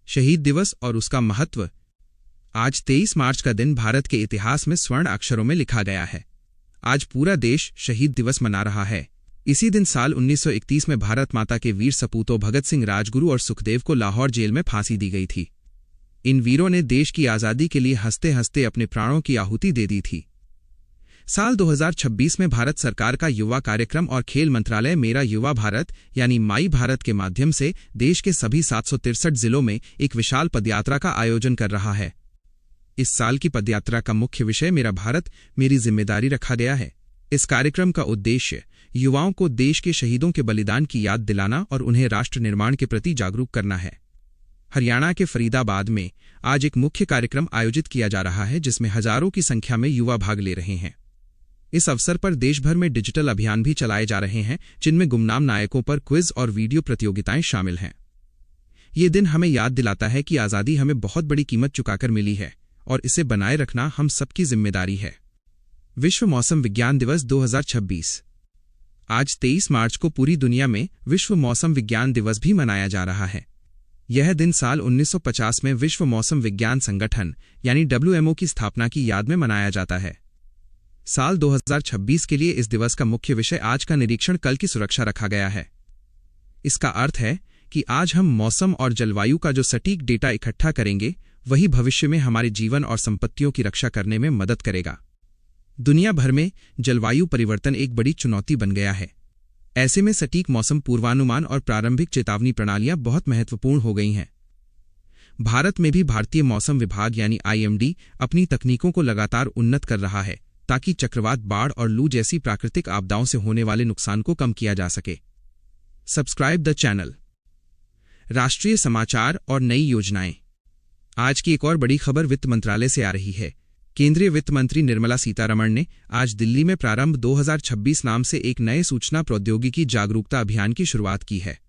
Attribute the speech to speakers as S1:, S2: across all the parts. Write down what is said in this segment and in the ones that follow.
S1: शहीद दिवस और उसका महत्व। आज 23 मार्च का दिन भारत के इतिहास में स्वर्ण अक्षरों में लिखा गया है। आज पूरा देश शहीद दिवस मना रहा है। इसी दिन साल 1931 में भारत माता के वीर सपूतों भगत सिंह, राजगुरु और सुखदेव को लाहौर जेल में फांसी दी गई थी। इन वीरों ने देश की आज़ादी के लिए हंसते हंसते अपने प्राणों की आहुति दे दी थी। साल 2026 में भारत सरकार का युवा कार्यक्रम और खेल मंत्रालय मेरा युवा भारत यानी माई भारत के माध्यम से देश के सभी 763 जिलों में एक विशाल पदयात्रा का आयोजन कर रहा है। इस साल की पदयात्रा का मुख्य विषय मेरा भारत मेरी जिम्मेदारी रखा गया है। इस कार्यक्रम का उद्देश्य युवाओं को देश के शहीदों के बलिदान की याद दिलाना और उन्हें राष्ट्र निर्माण के प्रति जागरूक करना है। हरियाणा के फरीदाबाद में आज एक मुख्य कार्यक्रम आयोजित किया जा रहा है, जिसमें हजारों की संख्या में युवा भाग ले रहे हैं। इस अवसर पर देश भर में डिजिटल अभियान भी चलाए जा रहे हैं, जिनमें गुमनाम नायकों पर क्विज और वीडियो प्रतियोगिताएं शामिल हैं। ये दिन हमें याद दिलाता है कि आज़ादी हमें बहुत बड़ी कीमत चुकाकर मिली है और इसे बनाए रखना हम सबकी जिम्मेदारी है। विश्व मौसम विज्ञान दिवस 2026। आज 23 मार्च को पूरी दुनिया में विश्व मौसम विज्ञान दिवस भी मनाया जा रहा है। यह दिन साल 1950 में विश्व मौसम विज्ञान संगठन यानी WMO की स्थापना की याद में मनाया जाता है। साल 2026 के लिए इस दिवस का मुख्य विषय आज का निरीक्षण कल की सुरक्षा रखा गया है। इसका अर्थ है कि आज हम मौसम और जलवायु का जो सटीक डेटा इकट्ठा करेंगे, वही भविष्य में हमारे जीवन और संपत्तियों की रक्षा करने में मदद करेगा। दुनिया भर में जलवायु परिवर्तन एक बड़ी चुनौती बन गया है। ऐसे में सटीक मौसम पूर्वानुमान और प्रारंभिक चेतावनी प्रणालियां बहुत महत्वपूर्ण हो गई हैं। भारत में भी भारतीय मौसम विभाग यानी IMD अपनी तकनीकों को लगातार उन्नत कर रहा है, ताकि चक्रवात, बाढ़ और लू जैसी प्राकृतिक आपदाओं से होने वाले नुकसान को कम किया जा सके। Subscribe the channel. राष्ट्रीय समाचार और नई योजनाएं। आज की एक और बड़ी खबर वित्त मंत्रालय से आ रही है। केंद्रीय वित्त मंत्री निर्मला सीतारमण ने आज दिल्ली में प्रारंभ 2026 नाम से एक नए सूचना प्रौद्योगिकी जागरूकता अभियान की शुरुआत की है।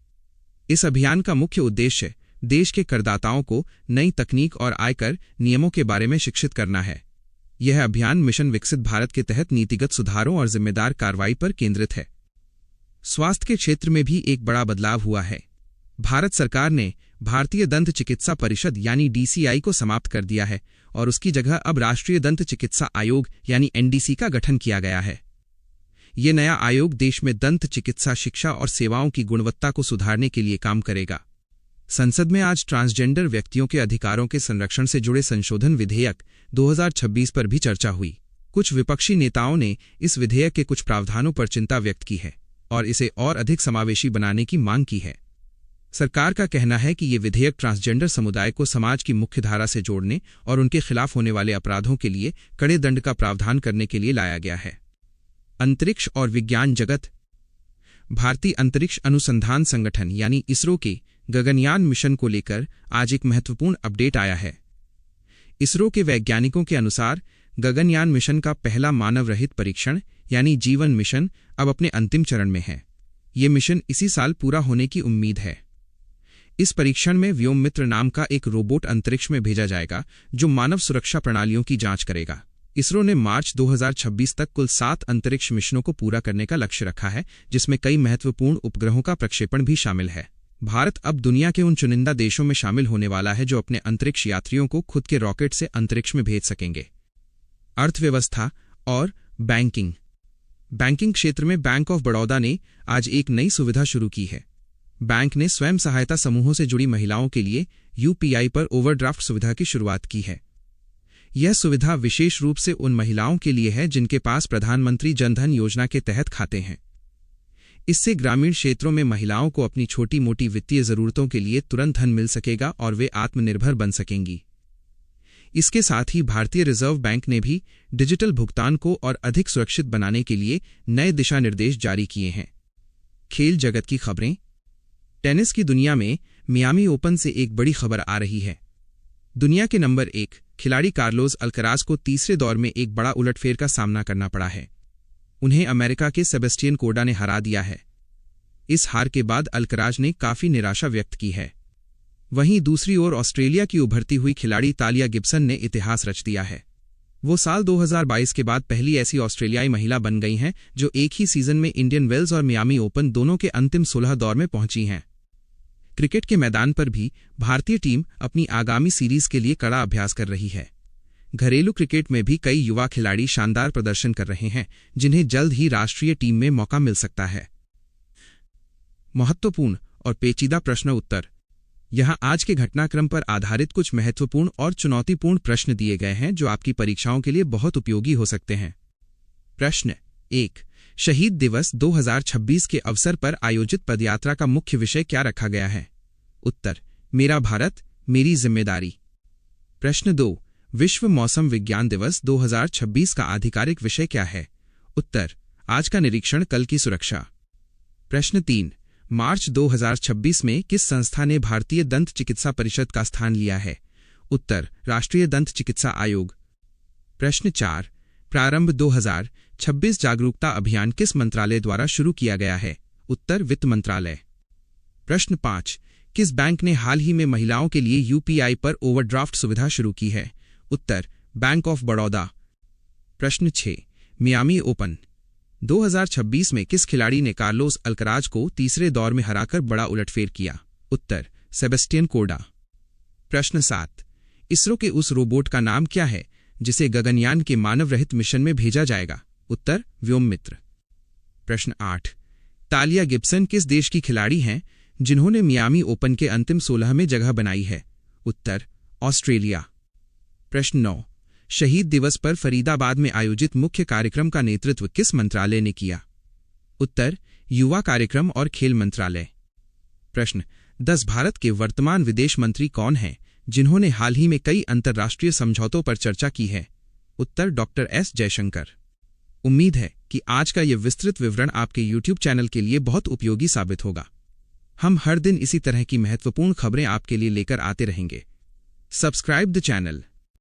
S1: इस अभियान का मुख्य उद्देश्य देश के करदाताओं को नई तकनीक और आयकर नियमों के बारे में शिक्षित करना है। यह अभियान मिशन विकसित भारत के तहत नीतिगत सुधारों और जिम्मेदार कार्रवाई पर केंद्रित है। स्वास्थ्य के क्षेत्र में भी एक बड़ा बदलाव हुआ है। भारत सरकार ने भारतीय दंत चिकित्सा परिषद यानी DCI को समाप्त कर दिया है और उसकी जगह अब राष्ट्रीय दंत चिकित्सा आयोग यानी NDC का गठन किया गया है। ये नया आयोग देश में दंत चिकित्सा शिक्षा और सेवाओं की गुणवत्ता को सुधारने के लिए काम करेगा। संसद में आज ट्रांसजेंडर व्यक्तियों के अधिकारों के संरक्षण से जुड़े संशोधन विधेयक 2026 पर भी चर्चा हुई। कुछ विपक्षी नेताओं ने इस विधेयक के कुछ प्रावधानों पर चिंता व्यक्त की है और इसे और अधिक समावेशी बनाने की मांग की है। सरकार का कहना है कि ये विधेयक ट्रांसजेंडर समुदाय को समाज की मुख्यधारा से जोड़ने और उनके खिलाफ होने वाले अपराधों के लिए कड़े दंड का प्रावधान करने के लिए लाया गया है। अंतरिक्ष और विज्ञान जगत। भारतीय अंतरिक्ष अनुसंधान संगठन यानी ISRO के गगनयान मिशन को लेकर आज एक महत्वपूर्ण अपडेट आया है। ISRO के वैज्ञानिकों के अनुसार गगनयान मिशन का पहला मानव रहित परीक्षण यानी जीवन मिशन अब अपने अंतिम चरण में है। ये मिशन इसी साल पूरा होने की उम्मीद है। इस परीक्षण में व्योम मित्र नाम का एक रोबोट अंतरिक्ष में भेजा जाएगा, जो मानव सुरक्षा प्रणालियों की जांच करेगा। ISRO ने मार्च 2026 तक कुल 7 अंतरिक्ष मिशनों को पूरा करने का लक्ष्य रखा है, जिसमें कई महत्वपूर्ण उपग्रहों का प्रक्षेपण भी शामिल है। भारत अब दुनिया के उन चुनिंदा देशों में शामिल होने वाला है जो अपने अंतरिक्ष यात्रियों को खुद के रॉकेट से अंतरिक्ष में भेज सकेंगे। अर्थव्यवस्था और बैंकिंग। बैंकिंग क्षेत्र में बैंक ऑफ बड़ौदा ने आज एक नई सुविधा शुरू की है। बैंक ने स्वयं सहायता समूहों से जुड़ी महिलाओं के लिए UPI पर ओवरड्राफ्ट सुविधा की शुरुआत की है। यह सुविधा विशेष रूप से उन महिलाओं के लिए है जिनके पास प्रधानमंत्री जन धन योजना के तहत खाते हैं। इससे ग्रामीण क्षेत्रों में महिलाओं को अपनी छोटी मोटी वित्तीय जरूरतों के लिए तुरंत धन मिल सकेगा और वे आत्मनिर्भर बन सकेंगी। इसके साथ ही भारतीय रिजर्व बैंक ने भी डिजिटल भुगतान को और अधिक सुरक्षित बनाने के लिए नए दिशा निर्देश जारी किए हैं। खेल जगत की खबरें। टेनिस की दुनिया में मियामी ओपन से एक बड़ी खबर आ रही है। दुनिया के नंबर 1 खिलाड़ी कार्लोस अल्कराज को तीसरे दौर में एक बड़ा उलटफेर का सामना करना पड़ा है। उन्हें अमेरिका के सेबेस्टियन कोर्डा ने हरा दिया है। इस हार के बाद अल्कराज ने काफी निराशा व्यक्त की है। वहीं दूसरी ओर ऑस्ट्रेलिया की उभरती हुई खिलाड़ी तालिया गिब्सन ने इतिहास रच दिया है। वो साल 2022 के बाद पहली ऐसी ऑस्ट्रेलियाई महिला बन गई हैं जो एक ही सीजन में इंडियन वेल्स और मियामी ओपन दोनों के अंतिम 16 दौर में पहुंची हैं। क्रिकेट के मैदान पर भी भारतीय टीम अपनी आगामी सीरीज के लिए कड़ा अभ्यास कर रही है। घरेलू क्रिकेट में भी कई युवा खिलाड़ी शानदार प्रदर्शन कर रहे हैं, जिन्हें जल्द ही राष्ट्रीय टीम में मौका मिल सकता है। महत्वपूर्ण और पेचीदा प्रश्न उत्तर। यहाँ आज के घटनाक्रम पर आधारित कुछ महत्वपूर्ण और चुनौतीपूर्ण प्रश्न दिए गए हैं जो आपकी परीक्षाओं के लिए बहुत उपयोगी हो सकते हैं। प्रश्न 1। शहीद दिवस 2026 के अवसर पर आयोजित पदयात्रा का मुख्य विषय क्या रखा गया है? उत्तर, मेरा भारत मेरी जिम्मेदारी। प्रश्न 2। विश्व मौसम विज्ञान दिवस 2026 का आधिकारिक विषय क्या है? उत्तर, आज का निरीक्षण कल की सुरक्षा। प्रश्न 3। मार्च 2026 में किस संस्था ने भारतीय दंत चिकित्सा परिषद का स्थान लिया है? उत्तर, राष्ट्रीय दंत चिकित्सा आयोग। प्रश्न 4। प्रारंभ 2026 जागरूकता अभियान किस मंत्रालय द्वारा शुरू किया गया है? उत्तर, वित्त मंत्रालय। प्रश्न 5। किस बैंक ने हाल ही में महिलाओं के लिए यूपीआई पर ओवरड्राफ्ट सुविधा शुरू की है? उत्तर, बैंक ऑफ बड़ौदा। प्रश्न 6। मियामी ओपन 2026 में किस खिलाड़ी ने कार्लोस अल्कराज को तीसरे दौर में हराकर बड़ा उलटफेर किया? उत्तर, सेबेस्टियन कोर्डा। प्रश्न 7। इसरो के उस रोबोट का नाम क्या है जिसे गगनयान के मानव रहित मिशन में भेजा जाएगा? उत्तर, व्योममित्र। प्रश्न 8। तालिया गिब्सन किस देश की खिलाड़ी हैं जिन्होंने मियामी ओपन के अंतिम 16 में जगह बनाई है? उत्तर, ऑस्ट्रेलिया। प्रश्न 9। शहीद दिवस पर फरीदाबाद में आयोजित मुख्य कार्यक्रम का नेतृत्व किस मंत्रालय ने किया? उत्तर, युवा कार्यक्रम और खेल मंत्रालय। प्रश्न 10। भारत के वर्तमान विदेश मंत्री कौन हैं जिन्होंने हाल ही में कई अंतर्राष्ट्रीय समझौतों पर चर्चा की है? उत्तर, डॉक्टर एस जयशंकर। उम्मीद है कि आज का यह विस्तृत विवरण आपके YouTube चैनल के लिए बहुत उपयोगी साबित होगा। हम हर दिन इसी तरह की महत्वपूर्ण खबरें आपके लिए लेकर आते रहेंगे। Subscribe the channel.